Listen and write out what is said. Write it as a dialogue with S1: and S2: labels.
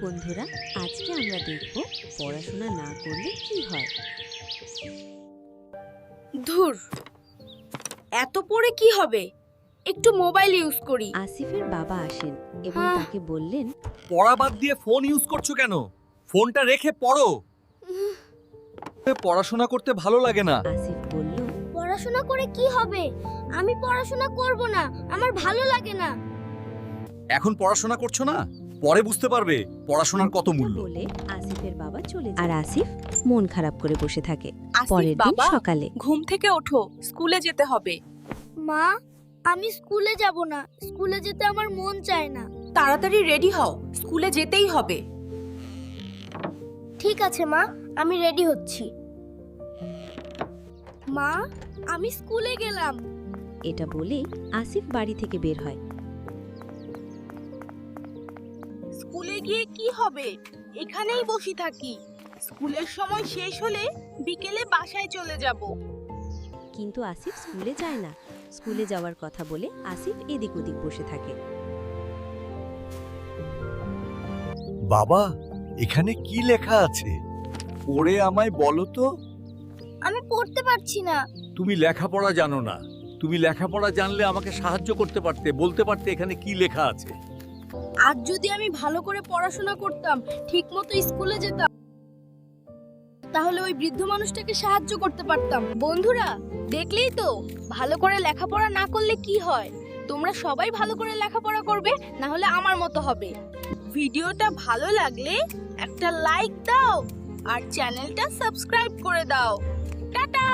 S1: বন্ধুরা, আজকে আমরা দেখব পড়াশোনা না করলে কি হয়।
S2: ধুর, এত পড়ে কি হবে, একটু মোবাইল ইউজ করি।
S1: আসিফের বাবা আসেন এবং তাকে বললেন,
S3: পড়া বাদ দিয়ে ফোন ইউজ করছো কেন? ফোনটা রেখে পড়ো। পড়াশোনা করতে ভালো লাগে না।
S1: আসিফ বলল,
S4: পড়াশোনা করে কি হবে? আমি পড়াশোনা করব না, আমার ভালো লাগে না।
S3: এখন পড়াশোনা করছো না, পরে বুঝতে পারবে পড়াশোনার কত মূল্য।
S1: বলে আসিফের বাবা চলে যায়। আর আসিফ মন খারাপ করে বসে থাকে।
S2: আসিফ
S1: পরের দিন
S2: বাবা,
S1: সকালে
S2: ঘুম থেকে ওঠো, স্কুলে যেতে হবে।
S4: মা, আমি স্কুলে যাব না, স্কুলে যেতে আমার মন চায় না।
S2: তাড়াতাড়ি রেডি হও, স্কুলে যেতেই হবে।
S4: ঠিক আছে মা, আমি রেডি হচ্ছি। মা, আমি স্কুলে গেলাম।
S1: এটা বলে আসিফ বাড়ি থেকে বের হয়।
S2: স্কুলে গিয়ে কি হবে, এখানেই বসে থাকি। স্কুলের সময় শেষ হলে বিকেলে বাসায় চলে যাব।
S1: কিন্তু আসিফ স্কুলে যায় না। স্কুলে যাওয়ার কথা বলে আসিফ এদিক ওদিক বসে থাকে।
S3: বাবা, এখানে কি লেখা আছে? পড়ে আমায় বলো তো।
S4: আমি পড়তে পারছি না।
S3: তুমি লেখাপড়া জানো না। তুমি লেখাপড়া জানলে আমাকে সাহায্য করতে পারতে, বলতে পারতে এখানে কি লেখা আছে।
S2: আজ যদি আমি ভালো করে পড়াশোনা করতাম, ঠিকমতো স্কুলে যেতাম, তাহলে ওই বৃদ্ধ মানুষটাকে সাহায্য করতে পারতাম। বন্ধুরা, দেখলেই তো, ভালো করে লেখাপড়া না করলে কি হয়। তোমরা সবাই ভালো করে লেখাপড়া করবে, না হলে আমার মতো হবে। ভিডিওটা ভালো লাগলে একটা লাইক দাও আর চ্যানেলটা সাবস্ক্রাইব করে দাও। টাটা।